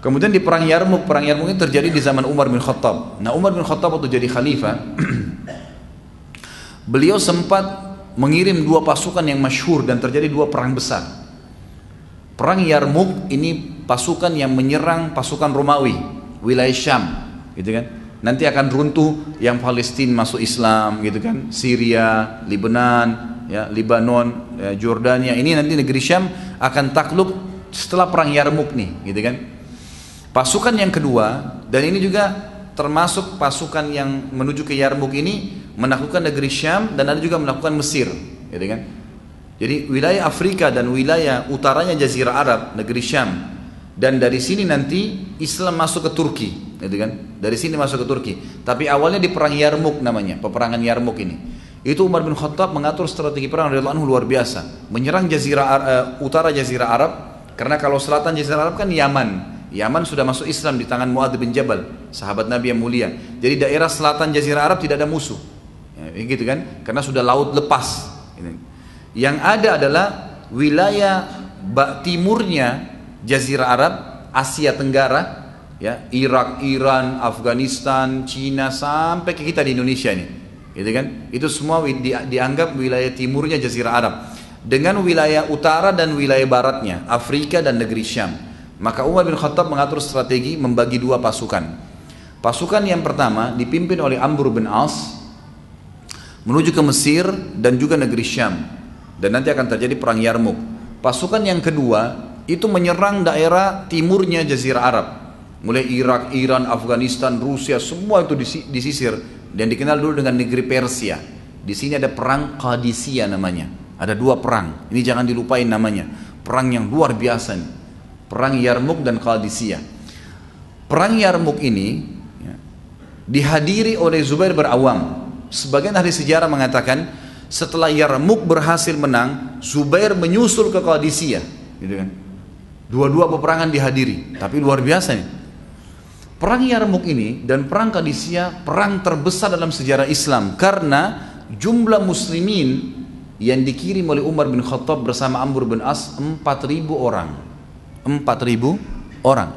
Kemudian di perang Yarmuk ini terjadi di zaman Umar bin Khattab. Nah, Umar bin Khattab waktu jadi khalifah, beliau sempat mengirim dua pasukan yang masyhur dan terjadi dua perang besar. Perang Yarmuk ini pasukan yang menyerang pasukan Romawi, wilayah Syam, gitu kan. Nanti akan runtuh yang Palestina masuk Islam, gitu kan. Syria, Lebanon, ya, Lebanon, ya, Jordania. Ini nanti negeri Syam akan takluk setelah perang Yarmuk nih, gitu kan. Pasukan yang kedua, dan ini juga termasuk pasukan yang menuju ke Yarmuk ini menaklukkan negeri Syam dan ada juga menaklukkan Mesir, gitu kan. Jadi wilayah Afrika dan wilayah utaranya Jazirah Arab, negeri Syam, dan dari sini nanti Islam masuk ke Turki, gitu kan. Dari sini masuk ke Turki. Tapi awalnya di perang Yarmuk namanya, peperangan Yarmuk ini. Itu Umar bin Khattab mengatur strategi perang radhiyallahu anhu luar biasa, menyerang utara Jazirah Arab, karena kalau selatan Jazirah Arab kan Yaman. Yaman sudah masuk Islam di tangan Muadz bin Jabal, sahabat Nabi yang mulia. Jadi daerah selatan Jazirah Arab tidak ada musuh, ya, gitu kan? Karena sudah laut lepas. Yang ada adalah wilayah timurnya Jazirah Arab, Asia Tenggara, ya, Irak, Iran, Afghanistan, Cina, sampai ke kita di Indonesia ini, gitu kan? Itu semua dianggap wilayah timurnya Jazirah Arab, dengan wilayah utara dan wilayah baratnya Afrika dan negeri Syam. Maka Umar bin Khattab mengatur strategi membagi dua pasukan. Pasukan yang pertama dipimpin oleh Amr bin As menuju ke Mesir dan juga negeri Syam, dan nanti akan terjadi perang Yarmuk. Pasukan yang kedua itu menyerang daerah timurnya Jazirah Arab, mulai Irak, Iran, Afghanistan, Rusia, semua itu disisir dan dikenal dulu dengan negeri Persia. Di sini ada perang Qadisiyah namanya. Ada dua perang. Ini jangan dilupain namanya. Perang yang luar biasa nih. Perang Yarmuk dan Qadisiyah. Perang Yarmuk ini ya, dihadiri oleh Zubair bin Awam. Sebagian ahli sejarah mengatakan setelah Yarmuk berhasil menang, Zubair menyusul ke Qadisiyah, gitu kan. Dua-dua peperangan dihadiri, tapi luar biasa nih. Perang Yarmuk ini dan perang Qadisiyah perang terbesar dalam sejarah Islam, karena jumlah muslimin yang dikirim oleh Umar bin Khattab bersama Amr bin As 4.000 orang. 4.000 orang.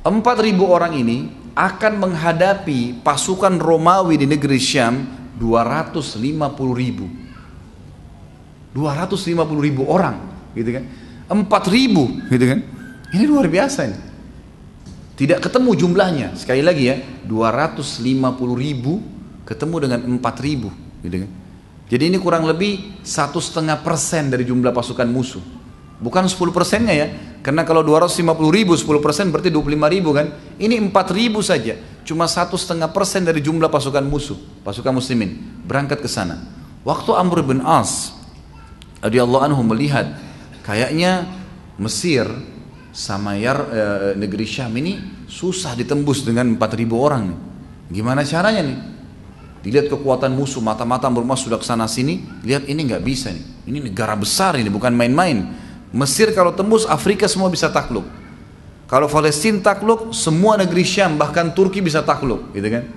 4.000 orang ini akan menghadapi pasukan Romawi di negeri Syam 250.000. 250.000 orang, gitu kan. 4.000, gitu kan. Ini luar biasa ini. Tidak ketemu jumlahnya. Sekali lagi ya, 250.000 ketemu dengan 4.000, gitu kan. Jadi ini kurang lebih 1,5% dari jumlah pasukan musuh. Bukan 10%-nya ya, karena kalau 250.000 10% berarti 25.000 kan. Ini 4.000 saja, cuma 1,5% dari jumlah pasukan musuh, pasukan muslimin berangkat ke sana. Waktu Amr bin As radhiyallahu anhu melihat kayaknya Mesir sama negeri Syam ini susah ditembus dengan 4.000 orang nih. Gimana caranya nih? Dilihat kekuatan musuh, mata-mata Amr bin As sudah kesana sini, lihat ini nggak bisa nih. Ini negara besar ini, bukan main-main. Mesir kalau tembus Afrika semua bisa takluk. Kalau Palestina takluk, semua negeri Syam bahkan Turki bisa takluk, gitu kan.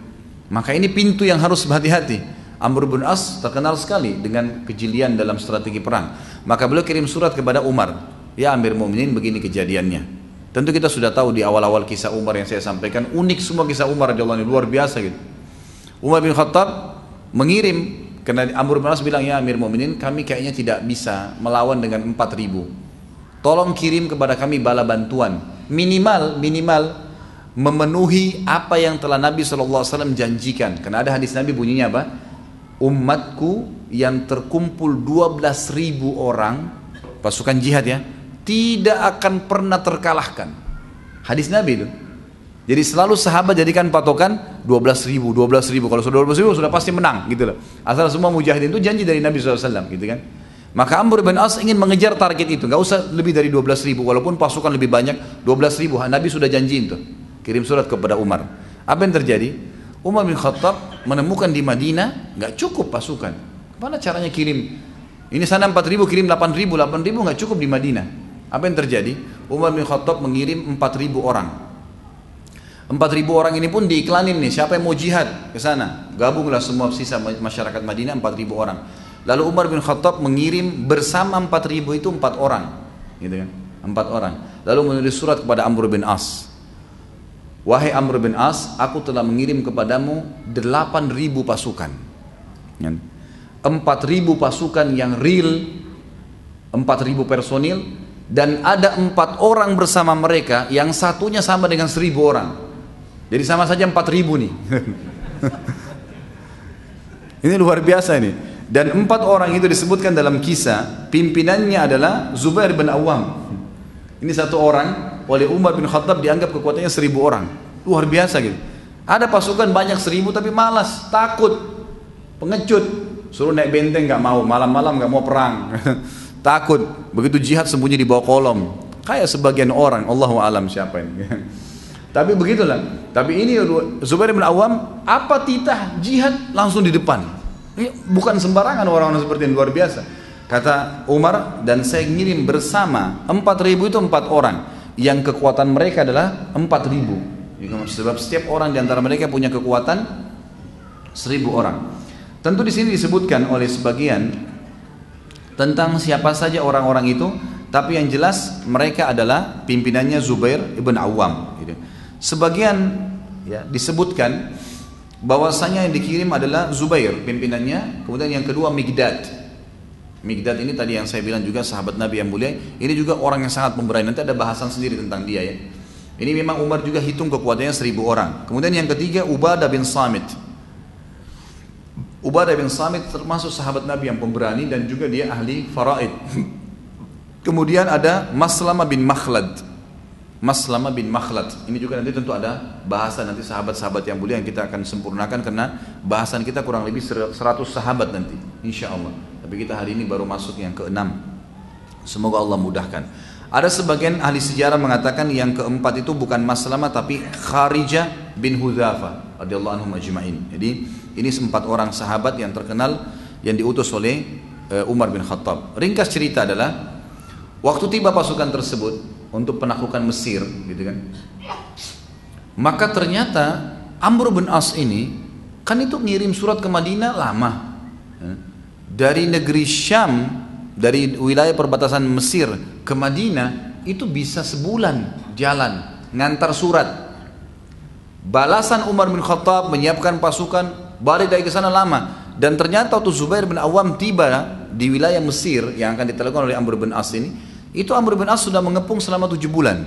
Maka ini pintu yang harus berhati-hati. Amr bin As terkenal sekali dengan kejelian dalam strategi perang. Maka beliau kirim surat kepada Umar, ya Amir Mu'minin, begini kejadiannya. Tentu kita sudah tahu di awal-awal kisah Umar yang saya sampaikan, unik semua kisah Umar radhiyallahu anhu, luar biasa gitu. Umar bin Khattab mengirim, karena Amr bin As bilang, ya Amir Mu'minin, kami kayaknya tidak bisa melawan dengan 4.000. Tolong kirim kepada kami bala bantuan, minimal memenuhi apa yang telah Nabi SAW janjikan. Karena ada hadis Nabi bunyinya apa? Umatku yang terkumpul 12.000 orang pasukan jihad ya, tidak akan pernah terkalahkan. Hadis Nabi itu. Jadi selalu sahabat jadikan patokan 12.000. Kalau sudah 12.000 sudah pasti menang, gitu loh. Asal semua mujahidin itu janji dari Nabi SAW, gitu kan. Maka Amr bin As ingin mengejar target itu, nggak usah lebih dari 12.000, walaupun pasukan lebih banyak 12.000. Nabi sudah janjiin tuh, kirim surat kepada Umar. Apa yang terjadi? Umar bin Khattab menemukan di Madinah nggak cukup pasukan. Mana caranya kirim? Ini sana 4.000 kirim 8.000 nggak cukup di Madinah. Apa yang terjadi? Umar bin Khattab mengirim 4.000 orang. 4.000 orang ini pun diiklanin nih, siapa yang mau jihad ke sana? Gabunglah semua sisa masyarakat Madinah 4.000 orang. Lalu Umar bin Khattab mengirim bersama 4.000 itu 4 orang, gitu kan? 4 orang. lalu menulis surat kepada Amr bin As. Wahai Amr bin As, aku telah mengirim kepadamu 8.000 pasukan. 4.000 pasukan yang real, 4.000 personil, dan ada 4 orang bersama mereka yang satunya sama dengan 1.000 orang. Jadi sama saja 4.000 nih. Ini luar biasa ini. Dan 4 orang itu disebutkan dalam kisah, pimpinannya adalah Zubair bin Awam. Ini satu orang oleh Umar bin Khattab dianggap kekuatannya 1.000 orang. Luar biasa gitu. Ada pasukan banyak 1.000 tapi malas, takut, pengecut. Suruh naik benteng nggak mau, malam-malam nggak mau perang. Takut. Begitu jihad sembunyi di bawah kolom. Kayak sebagian orang, Allahu alam siapa ini. Tapi begitulah. Tapi ini Zubair bin Awam, apa titah jihad langsung di depan. Ini bukan sembarangan orang-orang seperti ini, luar biasa. Kata Umar, dan saya ngirim bersama 4.000 itu 4 orang. Yang kekuatan mereka adalah 4.000. Sebab setiap orang di antara mereka punya kekuatan 1.000 orang. Tentu di sini disebutkan oleh sebagian tentang siapa saja orang-orang itu, tapi yang jelas mereka adalah pimpinannya Zubair ibn Awam. Sebagian ya, disebutkan bahwasanya yang dikirim adalah Zubair pimpinannya, kemudian yang kedua Migdad. Migdad ini tadi yang saya bilang juga sahabat Nabi yang mulia, ini juga orang yang sangat pemberani, nanti ada bahasan sendiri tentang dia ya. Ini memang Umar juga hitung kekuatannya 1.000 orang. Kemudian yang ketiga Ubadah bin Samit. Ubadah bin Samit termasuk sahabat Nabi yang pemberani dan juga dia ahli faraid. Kemudian ada Maslamah bin Makhlad. Maslamah bin Makhlad. Ini juga nanti tentu ada bahasan nanti sahabat-sahabat yang mulia yang kita akan sempurnakan karena bahasan kita kurang lebih 100 sahabat nanti, insya Allah. Tapi kita hari ini baru masuk yang ke-6. Semoga Allah mudahkan. Ada sebagian ahli sejarah mengatakan yang keempat itu bukan Maslamah tapi Kharijah bin Hudzafa radhiyallahu anhum ajma'in. Jadi ini 4 orang sahabat yang terkenal yang diutus oleh Umar bin Khattab. Ringkas cerita adalah waktu tiba pasukan tersebut untuk penaklukan Mesir, gitu kan. Maka ternyata Amr bin As ini kan itu ngirim surat ke Madinah lama. Dari negeri Syam, dari wilayah perbatasan Mesir ke Madinah itu bisa sebulan jalan ngantar surat. Balasan Umar bin Khattab menyiapkan pasukan balik dari ke sana lama, dan ternyata waktu Zubair bin Awam tiba di wilayah Mesir yang akan ditelepon oleh Amr bin As ini, itu Amr bin As sudah mengepung selama 7 bulan,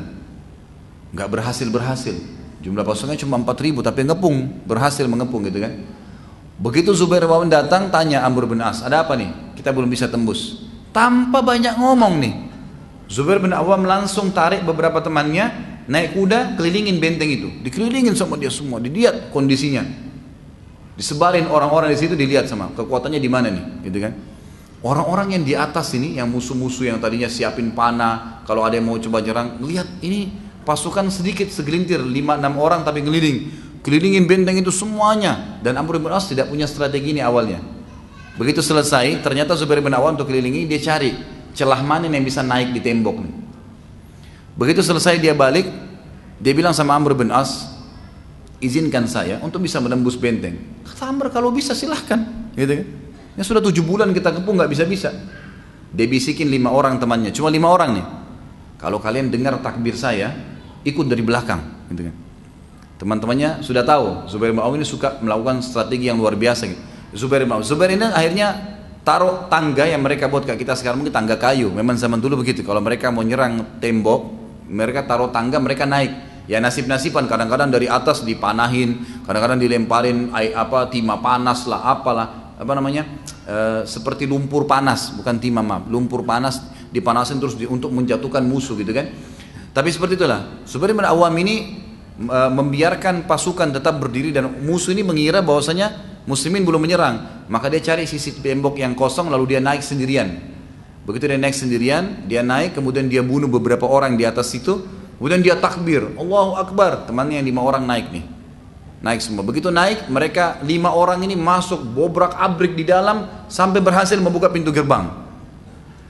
nggak berhasil. Jumlah pasukannya cuma 4.000 tapi berhasil mengepung gitu kan. Begitu Zubair bin Awam datang, tanya Amr bin As, ada apa nih? Kita belum bisa tembus. Tanpa banyak ngomong nih, Zubair bin Awam langsung tarik beberapa temannya, naik kuda, kelilingin benteng itu. Dikelilingin sama dia semua, dilihat kondisinya. Disebarin orang-orang di situ, dilihat sama kekuatannya di mana nih, gitu kan. Orang-orang yang di atas ini, yang musuh-musuh yang tadinya siapin panah, kalau ada yang mau coba nyerang, lihat ini pasukan sedikit, segelintir, 5-6 orang tapi kelilingin benteng itu semuanya. Dan Amr bin As tidak punya strategi ini awalnya. Begitu selesai, ternyata Zubair bin Awam untuk kelilingi, dia cari celah mana yang bisa naik di tembok nih. Begitu selesai dia balik, dia bilang sama Amr bin As, izinkan saya untuk bisa menembus benteng. Kata Amr, kalau bisa silahkan, gitu kan. Ya sudah 7 bulan kita kepung nggak bisa-bisa. Dia bisikin 5 orang temannya, cuma 5 orang nih. Kalau kalian dengar takbir saya, ikut dari belakang, gitu kan. Teman-temannya sudah tahu Zubair bin Awam ini suka melakukan strategi yang luar biasa gitu. Zubair ini akhirnya taruh tangga yang mereka buat kayak kita sekarang, mungkin tangga kayu. Memang zaman dulu begitu, kalau mereka mau nyerang tembok, mereka taruh tangga, mereka naik. Ya nasib-nasiban, kadang-kadang dari atas dipanahin, kadang-kadang dilemparin timah panas lah, seperti lumpur panas, bukan timah, lumpur panas dipanasin terus untuk menjatuhkan musuh gitu kan. Tapi seperti itulah, Zubair bin Awam ini membiarkan pasukan tetap berdiri dan musuh ini mengira bahwasanya muslimin belum menyerang, maka dia cari sisi tembok yang kosong lalu dia naik sendirian. Begitu dia naik sendirian, dia naik kemudian dia bunuh beberapa orang di atas situ, kemudian dia takbir, Allahu Akbar, temannya yang 5 orang naik nih, naik semua. Begitu naik, mereka 5 orang ini masuk bobrak-abrik di dalam sampai berhasil membuka pintu gerbang.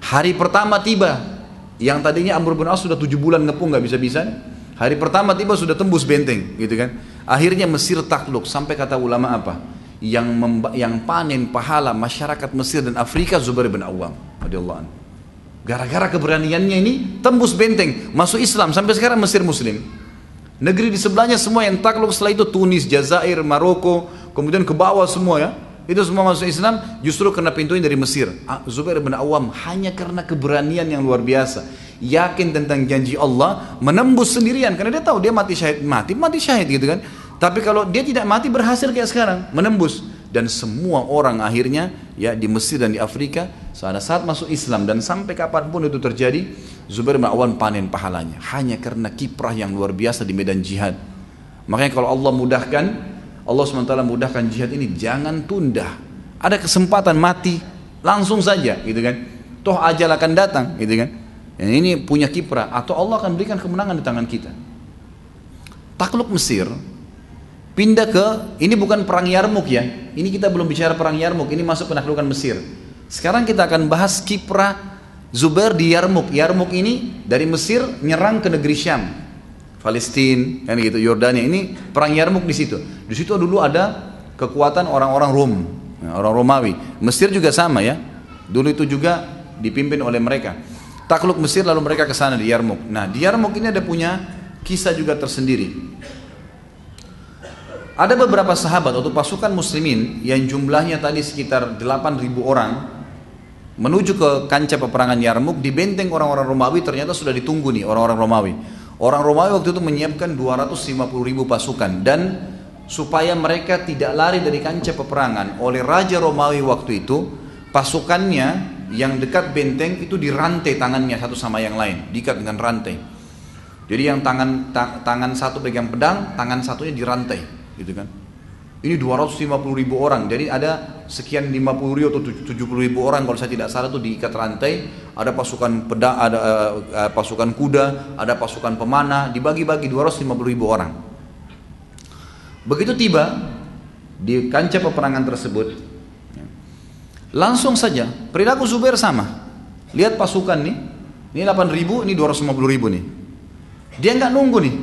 Hari pertama tiba, yang tadinya Amr bin As sudah 7 bulan ngepung nggak bisa-bisa, hari pertama tiba sudah tembus benteng, gitu kan. Akhirnya Mesir takluk, sampai kata ulama apa? Yang panen pahala masyarakat Mesir dan Afrika Zubair bin Awam radhiyallahu anhu. Gara-gara keberaniannya ini tembus benteng, masuk Islam, sampai sekarang Mesir Muslim. Negeri di sebelahnya semua yang takluk setelah itu Tunis, Jazair, Maroko, kemudian ke bawah semua ya. Itu semua masuk Islam justru karena pintunya dari Mesir. Zubair bin Awam hanya karena keberanian yang luar biasa, yakin tentang janji Allah, menembus sendirian karena dia tahu dia mati syahid gitu kan. Tapi kalau dia tidak mati berhasil kayak sekarang, menembus. Dan semua orang akhirnya ya di Mesir dan di Afrika pada saat masuk Islam dan sampai kapanpun itu terjadi, Zubair bin Awam panen pahalanya hanya karena kiprah yang luar biasa di medan jihad. Makanya kalau Allah mudahkan, Allah SWT mudahkan jihad ini, jangan tunda. Ada kesempatan mati langsung saja gitu kan, toh ajal akan datang gitu kan. Yang ini punya kiprah, atau Allah akan berikan kemenangan di tangan kita. Takluk Mesir, pindah ke, ini bukan perang Yarmuk ya, ini kita belum bicara perang Yarmuk, ini masuk penaklukan Mesir. Sekarang kita akan bahas kiprah Zubair di Yarmuk. Yarmuk ini dari Mesir nyerang ke negeri Syam, Palestina, kan gitu, Yordania. Ini perang Yarmuk di situ. Di situ dulu ada kekuatan orang-orang Rom, orang Romawi. Mesir juga sama ya, dulu itu juga dipimpin oleh mereka. Takluk Mesir lalu mereka ke sana di Yarmuk. Nah di Yarmuk ini ada punya kisah juga tersendiri. Ada beberapa sahabat atau pasukan muslimin yang jumlahnya tadi sekitar 8.000 orang menuju ke kancah peperangan Yarmuk. Di benteng orang-orang Romawi ternyata sudah ditunggu nih orang-orang Romawi. Orang Romawi waktu itu menyiapkan 250.000 pasukan, dan supaya mereka tidak lari dari kancah peperangan oleh Raja Romawi waktu itu, pasukannya yang dekat benteng itu dirantai tangannya satu sama yang lain, diikat dengan rantai. Jadi yang tangan satu pegang pedang, tangan satunya dirantai. Gitu kan. Ini 250.000 orang, jadi ada sekian 50.000 atau 70.000 orang kalau saya tidak salah itu diikat rantai. Ada pasukan pedang, ada pasukan kuda, ada pasukan pemanah, dibagi-bagi 250.000 orang. Begitu tiba di kancah peperangan tersebut, langsung saja perilaku Zubair sama. Lihat pasukan nih, ini 8.000, ini 250.000 nih. Dia nggak nunggu nih.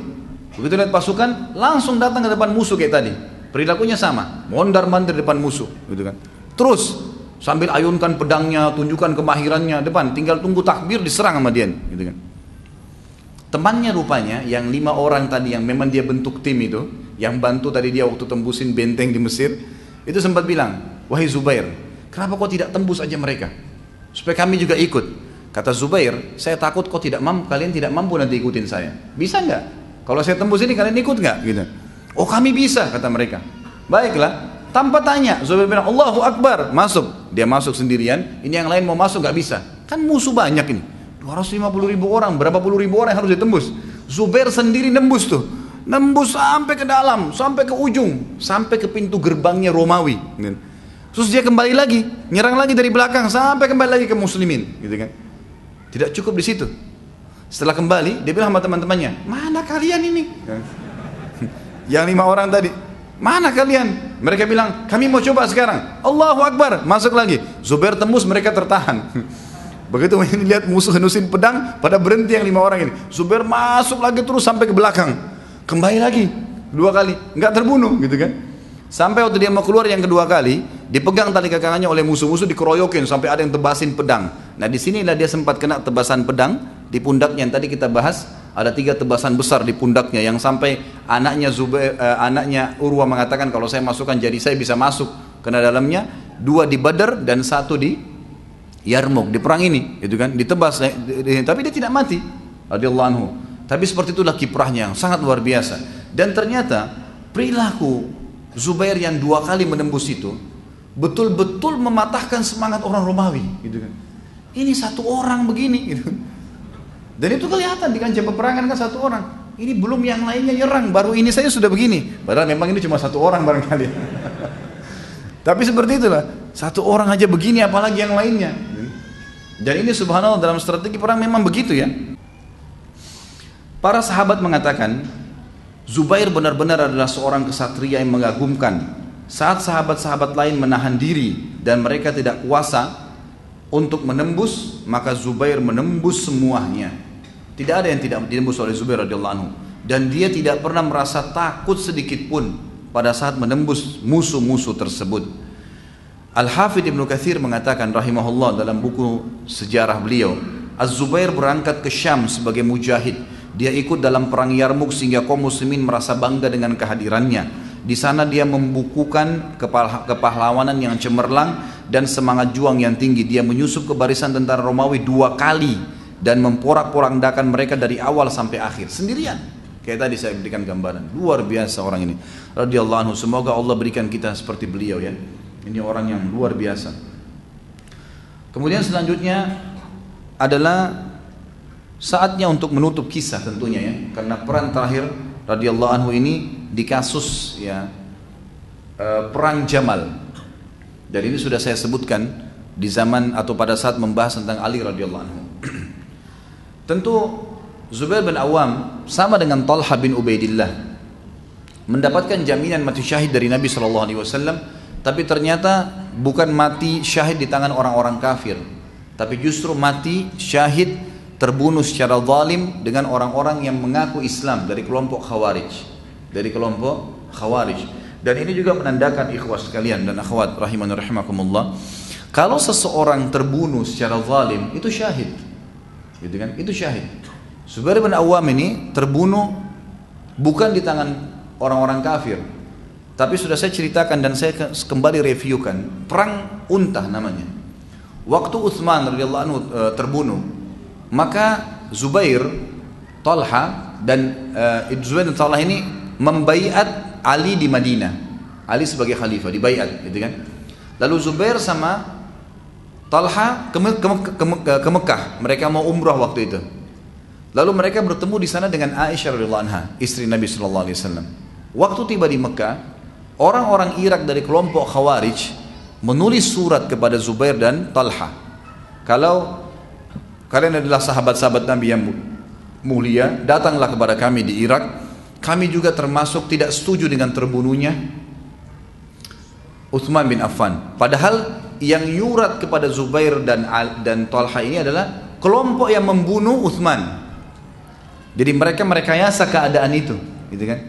Begitu lihat pasukan, langsung datang ke depan musuh kayak tadi. Perilakunya sama, mondar-mandir depan musuh, gitu kan. Terus sambil ayunkan pedangnya, tunjukkan kemahirannya depan, tinggal tunggu takbir diserang sama dia, gitu kan. Temannya rupanya yang 5 orang tadi yang memang dia bentuk tim itu, yang bantu tadi dia waktu tembusin benteng di Mesir, itu sempat bilang, "Wahai Zubair, kenapa kau tidak tembus aja mereka? Supaya kami juga ikut." Kata Zubair, "Saya takut kalian tidak mampu nanti ikutin saya. Bisa nggak? Kalau saya tembus ini kalian ikut nggak?" Gitu. "Oh kami bisa," kata mereka. Baiklah, tanpa tanya Zubair bilang Allahu Akbar, masuk. Dia masuk sendirian, ini yang lain mau masuk nggak bisa. Kan musuh banyak ini, 250.000 orang, berapa puluh ribu orang yang harus ditembus. Zubair sendiri nembus tuh, nembus sampai ke dalam, sampai ke ujung, sampai ke pintu gerbangnya Romawi. Terus dia kembali lagi, nyerang lagi dari belakang, sampai kembali lagi ke muslimin, gitu kan. Tidak cukup di situ. Setelah kembali, dia bilang sama teman-temannya, "Mana kalian ini?" Yang 5 orang tadi, "Mana kalian?" Mereka bilang, "Kami mau coba sekarang." Allahu Akbar, masuk lagi. Zubair tembus, mereka tertahan. Begitu lihat musuh henusin pedang, pada berhenti yang 5 orang ini. Zubair masuk lagi terus sampai ke belakang. Kembali lagi, 2 kali, nggak terbunuh gitu kan. Sampai waktu dia mau keluar yang kedua kali, dipegang tali kakangannya oleh musuh-musuh, dikeroyokin sampai ada yang tebasin pedang. Nah disinilah dia sempat kena tebasan pedang di pundaknya yang tadi kita bahas. Ada 3 tebasan besar di pundaknya yang sampai anaknya Urwa mengatakan kalau saya masukkan jadi saya bisa masuk karena dalamnya. 2 di Badar dan 1 di Yarmuk, di perang ini, gitu kan, ditebas, tapi dia tidak mati, radhiyallahu anhu. Tapi seperti itulah kiprahnya yang sangat luar biasa. Dan ternyata perilaku Zubair yang 2 kali menembus itu betul-betul mematahkan semangat orang Romawi, gitu kan. Ini 1 orang begini, gitu. Dan itu kelihatan di kancah peperangan kan 1 orang. Ini belum yang lainnya nyerang, baru ini saya sudah begini. Padahal memang ini cuma 1 orang barangkali. Tapi seperti itulah, 1 orang aja begini, apalagi yang lainnya. Dan ini subhanallah dalam strategi perang memang begitu ya. Para sahabat mengatakan, Zubair benar-benar adalah seorang kesatria yang mengagumkan. Saat sahabat-sahabat lain menahan diri dan mereka tidak kuasa untuk menembus, maka Zubair menembus semuanya. Tidak ada yang tidak ditembus oleh Zubair radhiyallahu anhu. Dan dia tidak pernah merasa takut sedikit pun pada saat menembus musuh-musuh tersebut. Al-Hafidh Ibnu Katsir mengatakan rahimahullah dalam buku sejarah beliau, Az-Zubair berangkat ke Syam sebagai mujahid. Dia ikut dalam perang Yarmuk sehingga kaum muslimin merasa bangga dengan kehadirannya. Di sana dia membukukan kepahlawanan yang cemerlang dan semangat juang yang tinggi. Dia menyusup ke barisan tentara Romawi 2 kali dan memporak-porandakan mereka dari awal sampai akhir sendirian. Kayak tadi saya berikan gambaran, luar biasa orang ini. Radhiyallahu anhu, semoga Allah berikan kita seperti beliau ya. Ini orang yang luar biasa. Kemudian selanjutnya adalah saatnya untuk menutup kisah tentunya ya, karena peran terakhir radhiyallahu anhu ini di kasus ya perang Jamal. Dan ini sudah saya sebutkan di zaman atau pada saat membahas tentang Ali radhiyallahu anhu. Tentu Zubair bin Awam sama dengan Talha bin Ubaidillah mendapatkan jaminan mati syahid dari Nabi SAW, tapi ternyata bukan mati syahid di tangan orang-orang kafir, tapi justru mati syahid terbunuh secara zalim dengan orang-orang yang mengaku Islam dari kelompok Khawarij. Dan ini juga menandakan ikhwas sekalian dan akhwat rahimani rahimakumullah, kalau seseorang terbunuh secara zalim itu syahid. Gitu kan? Itu syahid. Zubair bin Awam ini terbunuh bukan di tangan orang-orang kafir, tapi sudah saya ceritakan dan saya kembali reviewkan, perang Untah namanya. Waktu Utsman radhiyallahu anhu terbunuh, maka Zubair, Talha dan Zubair dan Talha ini membaiat Ali di Madinah. Ali sebagai khalifah dibaiat, gitu kan? Lalu Zubair sama Talha ke Mekah, mereka mau umrah waktu itu. Lalu mereka bertemu di sana dengan Aisyah radhiyallahu anha, istri Nabi sallallahu alaihi wasallam. Waktu tiba di Mekah, orang-orang Irak dari kelompok Khawarij menulis surat kepada Zubair dan Talha. Kalau kalian adalah sahabat-sahabat Nabi yang mulia, datanglah kepada kami di Irak. Kami juga termasuk tidak setuju dengan terbunuhnya Utsman bin Affan. Padahal yang nyurat kepada Zubair dan Talha ini adalah kelompok yang membunuh Utsman. Jadi mereka merekayasa keadaan itu, gitu kan?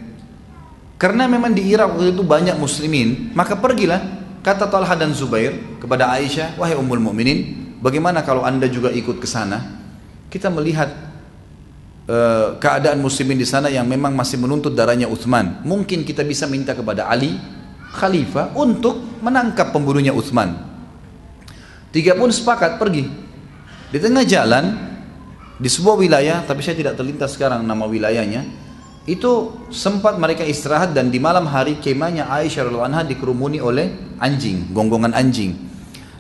Karena memang di Irak waktu itu banyak muslimin, maka pergilah kata Talha dan Zubair kepada Aisyah, wahai Ummul Mukminin, bagaimana kalau Anda juga ikut ke sana? Kita melihat keadaan muslimin di sana yang memang masih menuntut darahnya Utsman. Mungkin kita bisa minta kepada Ali khalifah untuk menangkap pembunuhnya Utsman. Tiga pun sepakat pergi. Di tengah jalan di sebuah wilayah, tapi saya tidak terlintas sekarang nama wilayahnya, itu sempat mereka istirahat dan di malam hari kemahnya Aisyah radhiyallahu anha dikerumuni oleh anjing, gonggongan anjing.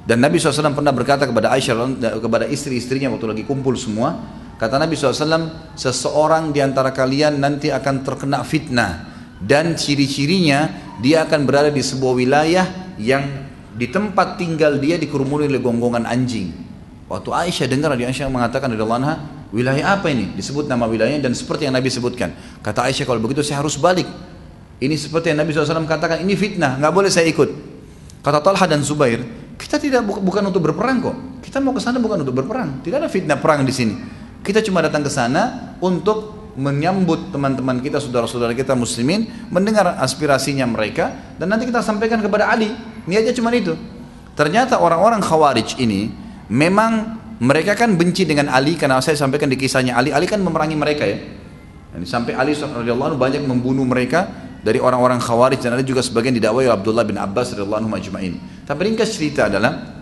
Dan Nabi SAW pernah berkata kepada Aisyah, kepada istri-istrinya waktu lagi kumpul semua, kata Nabi SAW, seseorang di antara kalian nanti akan terkena fitnah dan ciri-cirinya dia akan berada di sebuah wilayah yang di tempat tinggal dia dikerumuni oleh gonggongan anjing. Waktu Aisyah dengar, Aisyah mengatakan radhiyallahu anha, wilayah apa ini? Disebut nama wilayahnya dan seperti yang Nabi sebutkan. Kata Aisyah, kalau begitu saya harus balik. Ini seperti yang Nabi SAW katakan, ini fitnah, nggak boleh saya ikut. Kata Talha dan Zubair, kita tidak bukan untuk berperang kok. Kita mau ke sana bukan untuk berperang. Tidak ada fitnah perang di sini. Kita cuma datang ke sana untuk menyambut teman-teman kita, saudara-saudara kita muslimin, mendengar aspirasinya mereka, dan nanti kita sampaikan kepada Ali. Niatnya cuma itu. Ternyata orang-orang Khawarij ini memang mereka kan benci dengan Ali, karena saya sampaikan di kisahnya Ali kan memerangi mereka ya. Dan sampai Ali radhiyallahu anhu banyak membunuh mereka dari orang-orang Khawarij, dan ada juga sebagian didakwai Abdullah bin Abbas radhiyallahu anhu majma'in. Tapi ringkas cerita adalah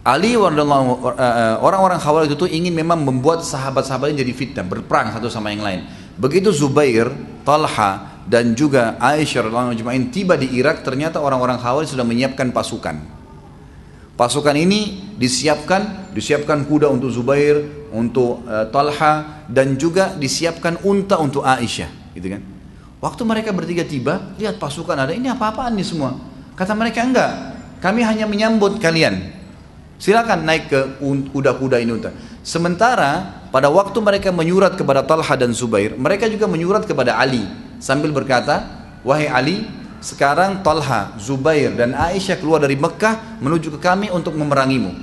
Ali orang-orang Khawarij itu ingin memang membuat sahabat-sahabatnya jadi fitnah, berperang satu sama yang lain. Begitu Zubair, Talha dan juga Aisyah radhiyallahu anha majma'in tiba di Irak, ternyata orang-orang Khawarij sudah menyiapkan pasukan. Pasukan ini disiapkan kuda untuk Zubair, untuk Talha, dan juga disiapkan unta untuk Aisyah, gitu kan? Waktu mereka bertiga tiba, lihat pasukan ada, ini apa-apaan nih semua? Kata mereka, enggak, kami hanya menyambut kalian. Silakan naik ke kuda-kuda ini unta. Sementara pada waktu mereka menyurat kepada Talha dan Zubair, mereka juga menyurat kepada Ali sambil berkata, wahai Ali, sekarang Talha, Zubair dan Aisyah keluar dari Mekah menuju ke kami untuk memerangimu.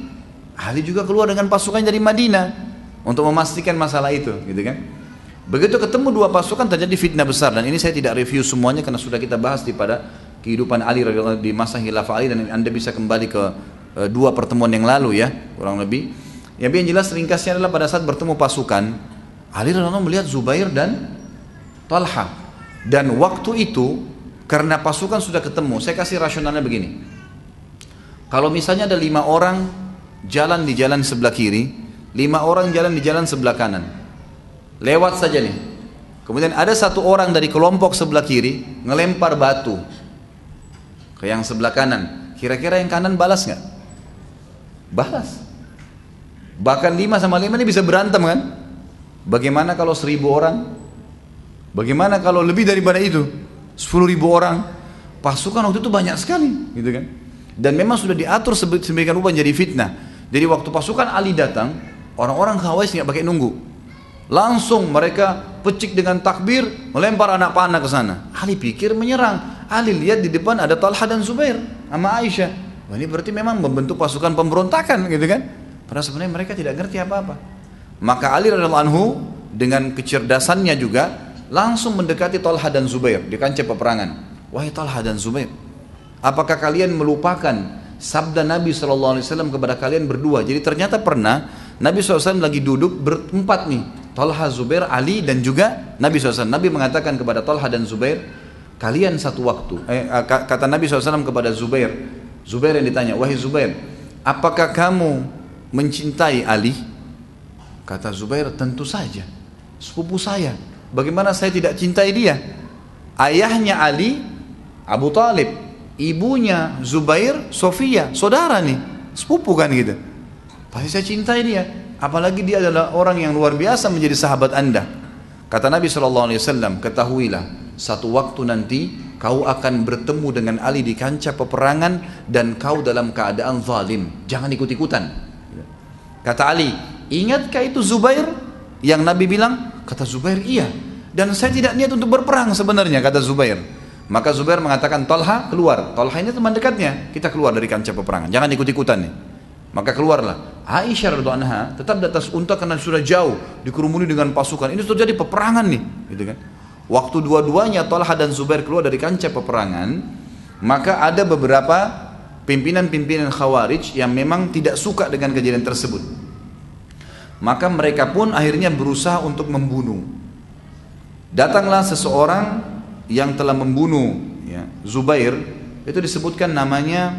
Ali juga keluar dengan pasukan dari Madinah untuk memastikan masalah itu, gitu kan? Begitu ketemu dua pasukan terjadi fitnah besar, dan ini saya tidak review semuanya karena sudah kita bahas pada kehidupan Ali di masa khilafah Ali, dan Anda bisa kembali ke dua pertemuan yang lalu ya, kurang lebih. Yang jelas ringkasnya adalah pada saat bertemu pasukan, Ali radhiyallahu anhu melihat Zubair dan Talha. Dan waktu itu karena pasukan sudah ketemu, saya kasih rasionalnya begini. Kalau misalnya ada 5 orang jalan di jalan sebelah kiri, 5 orang jalan di jalan sebelah kanan, lewat saja nih. Kemudian ada 1 orang dari kelompok sebelah kiri ngelempar batu ke yang sebelah kanan. Kira-kira yang kanan balas nggak? Balas. Bahkan 5 sama 5 ini bisa berantem kan? Bagaimana kalau 1000 orang? Bagaimana kalau lebih daripada itu? 10.000 orang? Pasukan waktu itu banyak sekali, gitu kan? Dan memang sudah diatur sedemikian rupa jadi fitnah. Jadi waktu pasukan Ali datang, orang-orang Khawarij nggak pakai nunggu, langsung mereka pecik dengan takbir, melempar anak panah ke sana. Ali pikir menyerang. Ali lihat di depan ada Talha dan Zubair sama Aisyah. Wah, ini berarti memang membentuk pasukan pemberontakan, gitu kan? Padahal sebenarnya mereka tidak ngerti apa-apa. Maka Ali radhiyallahu anhu dengan kecerdasannya juga langsung mendekati Talha dan Zubair di kancah peperangan. Wahai Talha dan Zubair, apakah kalian melupakan sabda Nabi SAW kepada kalian berdua? Jadi ternyata pernah Nabi SAW lagi duduk berempat nih, Talha, Zubair, Ali dan juga Nabi SAW. Nabi mengatakan kepada Talha dan Zubair, kalian satu waktu, kata Nabi SAW kepada Zubair, Zubair yang ditanya, wahai Zubair, apakah kamu mencintai Ali? Kata Zubair, tentu saja, sepupu saya. Bagaimana saya tidak cintai dia? Ayahnya Ali, Abu Talib, ibunya Zubair, Sofia, saudara nih, sepupu kan gitu. Pasti saya cintai dia. Apalagi dia adalah orang yang luar biasa menjadi sahabat anda. Kata Nabi SAW, ketahuilah, satu waktu nanti kau akan bertemu dengan Ali di kancah peperangan dan kau dalam keadaan zalim. Jangan ikut-ikutan. Kata Ali, ingatkah itu Zubair yang Nabi bilang? Kata Zubair, iya. Dan saya tidak niat untuk berperang sebenarnya, kata Zubair. Maka Zubair mengatakan, Talha keluar. Talha ini teman dekatnya, kita keluar dari kancah peperangan, jangan ikut-ikutan nih. Maka keluarlah. Aisyah radhiyallahu anha tetap di atas unta karena sudah jauh dikerumuni dengan pasukan. Ini sudah jadi peperangan nih, gitu kan. Waktu dua-duanya Talha dan Zubair keluar dari kancah peperangan, maka ada beberapa pimpinan-pimpinan Khawarij yang memang tidak suka dengan kejadian tersebut. Maka mereka pun akhirnya berusaha untuk membunuh. Datanglah seseorang yang telah membunuh ya, Zubair, itu disebutkan namanya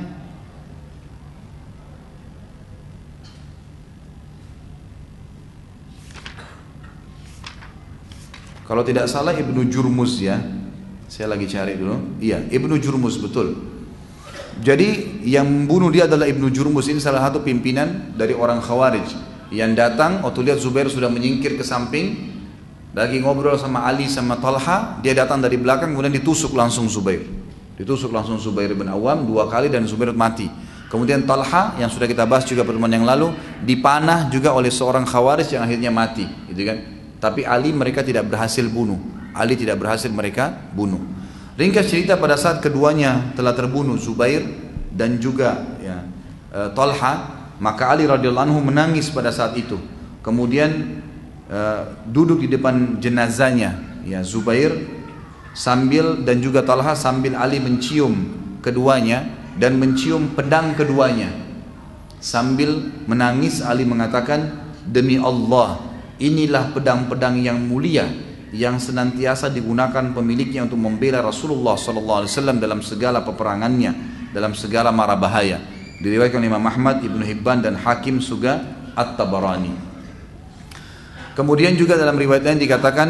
kalau tidak salah Ibnu Jurmuz ya. Saya lagi cari dulu. Iya, Ibnu Jurmuz betul. Jadi yang membunuh dia adalah Ibnu Jurmuz. Ini salah satu pimpinan dari orang Khawarij yang datang waktu lihat Zubair sudah menyingkir ke samping, lagi ngobrol sama Ali sama Talha, dia datang dari belakang kemudian ditusuk langsung Zubair. Ditusuk langsung Zubair bin Awam 2 kali dan Zubair mati. Kemudian Talha yang sudah kita bahas juga pertemuan yang lalu dipanah juga oleh seorang Khawarij yang akhirnya mati, gitu kan. Tapi Ali mereka tidak berhasil bunuh. Ali tidak berhasil mereka bunuh. Ringkas cerita, pada saat keduanya telah terbunuh, Zubair dan juga ya, Talha, maka Ali radhiyallahu anhu menangis pada saat itu. Kemudian duduk di depan jenazahnya ya Zubair sambil dan juga Talha, sambil Ali mencium keduanya dan mencium pedang keduanya. Sambil menangis Ali mengatakan, demi Allah, inilah pedang-pedang yang mulia yang senantiasa digunakan pemiliknya untuk membela Rasulullah SAW dalam segala peperangannya, dalam segala mara bahaya. Diriwayatkan oleh Imam Ahmad, Ibnu Hibban dan Hakim juga At-Tabarani. Kemudian juga dalam riwayat lain dikatakan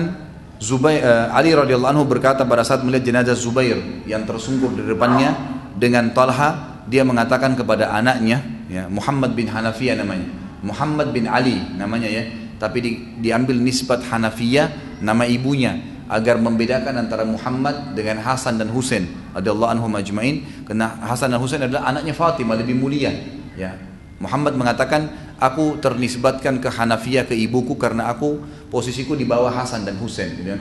Ali radhiyallahu anhu berkata pada saat melihat jenazah Zubair yang tersungkur di depannya dengan Talha, dia mengatakan kepada anaknya ya, Muhammad bin Hanafiyah namanya, Muhammad bin Ali namanya ya, tapi diambil nisbat Hanafiyah nama ibunya agar membedakan antara Muhammad dengan Hasan dan Husain radhiyallahu anhum ajmain, karena Hasan dan Husain adalah anaknya Fatimah, lebih mulia ya. Muhammad mengatakan, aku ternisbatkan ke Hanafiyah, ke ibuku, karena aku posisiku di bawah Hasan dan Husain gitu.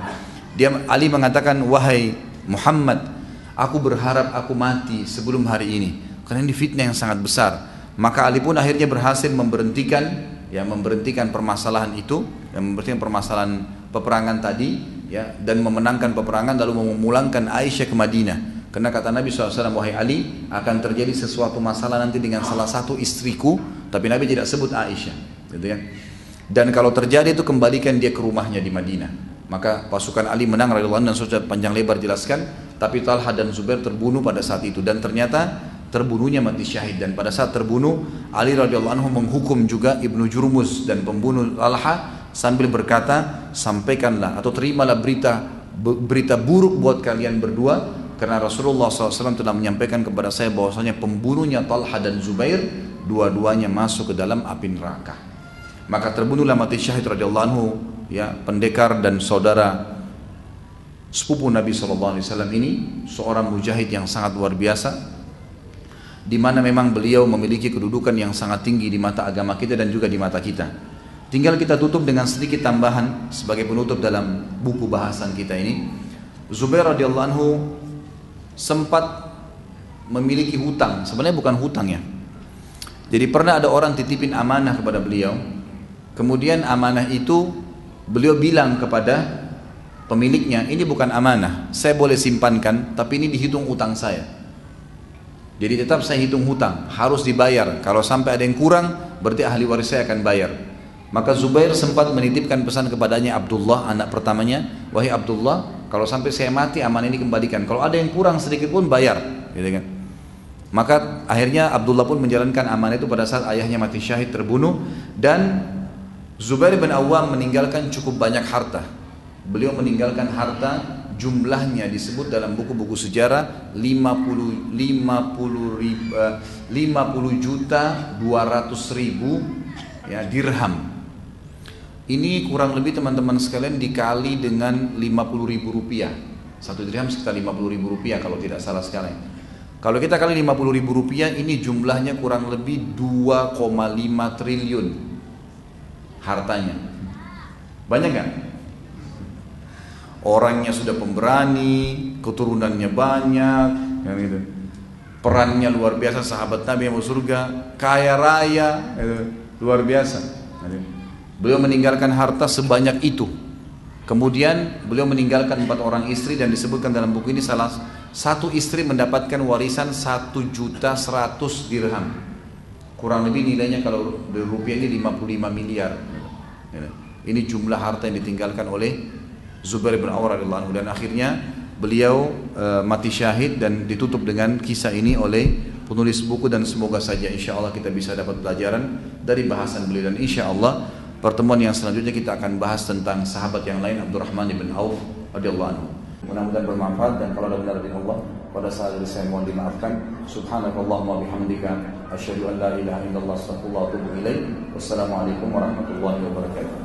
Dia Ali mengatakan, wahai Muhammad, aku berharap aku mati sebelum hari ini karena ini fitnah yang sangat besar. Maka Ali pun akhirnya berhasil memberhentikan permasalahan itu, yang memberhentikan permasalahan peperangan tadi ya, dan memenangkan peperangan, lalu memulangkan Aisyah ke Madinah. Karena kata Nabi SAW, wahai Ali, akan terjadi sesuatu masalah nanti dengan salah satu istriku, tapi Nabi tidak sebut Aisyah. gitu kan. Dan kalau terjadi itu kembalikan dia ke rumahnya di Madinah. Maka pasukan Ali menang radhiyallahu anhu, dan sudah panjang lebar jelaskan. Tapi Talha dan Zubair terbunuh pada saat itu, dan ternyata terbunuhnya mati syahid. Dan pada saat terbunuh, Ali radhiyallahu anhu menghukum juga Ibnu Jurmuz dan pembunuh Talha sambil berkata, sampaikanlah atau terimalah berita buruk buat kalian berdua, karena Rasulullah SAW telah menyampaikan kepada saya bahwasanya pembunuhnya Talha dan Zubair dua-duanya masuk ke dalam api neraka. Maka terbunuhlah mati syahid radhiyallahu anhu, ya, pendekar dan saudara sepupu Nabi SAW ini, seorang mujahid yang sangat luar biasa, di mana memang beliau memiliki kedudukan yang sangat tinggi di mata agama kita dan juga di mata kita. Tinggal kita tutup dengan sedikit tambahan sebagai penutup dalam buku bahasan kita ini. Zubair radhiyallahu anhu sempat memiliki hutang, sebenarnya bukan hutang ya. Jadi pernah ada orang titipin amanah kepada beliau, kemudian amanah itu beliau bilang kepada pemiliknya, ini bukan amanah, saya boleh simpankan, tapi ini dihitung utang saya. Jadi tetap saya hitung hutang, harus dibayar. Kalau sampai ada yang kurang, berarti ahli waris saya akan bayar. Maka Zubair sempat menitipkan pesan kepadanya Abdullah, anak pertamanya, wahai Abdullah, kalau sampai saya mati amanah ini kembalikan. Kalau ada yang kurang sedikit pun bayar, gitu kan? Maka akhirnya Abdullah pun menjalankan amanah itu pada saat ayahnya mati syahid terbunuh. Dan Zubair bin Awam meninggalkan cukup banyak harta. Beliau meninggalkan harta, jumlahnya disebut dalam buku-buku sejarah 50 juta 200 ribu ya, dirham. Ini kurang lebih teman-teman sekalian dikali dengan 50 ribu rupiah. Satu dirham sekitar 50 ribu rupiah kalau tidak salah sekali. Kalau kita kali 50 ribu rupiah, ini jumlahnya kurang lebih 2,5 triliun hartanya. Banyak gak? Orangnya sudah pemberani, keturunannya banyak, kan gitu. Perannya luar biasa, sahabat Nabi yang masuk surga, kaya raya, gitu. Luar biasa. Beliau meninggalkan harta sebanyak itu. Kemudian beliau meninggalkan 4 orang istri, dan disebutkan dalam buku ini salah satu istri mendapatkan warisan 1.100.000 dirham. Kurang lebih nilainya kalau dari rupiah ini 55 miliar. Ini jumlah harta yang ditinggalkan oleh Zubair bin Awam radhiyallahu anhu, dan akhirnya beliau mati syahid, dan ditutup dengan kisah ini oleh penulis buku. Dan semoga saja insya Allah kita bisa dapat pelajaran dari bahasan beliau. Dan insya Allah pertemuan yang selanjutnya kita akan bahas tentang sahabat yang lain, Abdurrahman bin Auf radhiyallahu anhu. Mudah-mudahan bermanfaat, dan kalau ada benar dari Allah, pada saat ini saya mohon dimaafkan. Subhanakallahumma bihamdika asyhadu an la ilaha illallah astaghfirullah wa atubu ilaik. Wassalamualaikum warahmatullahi wabarakatuh.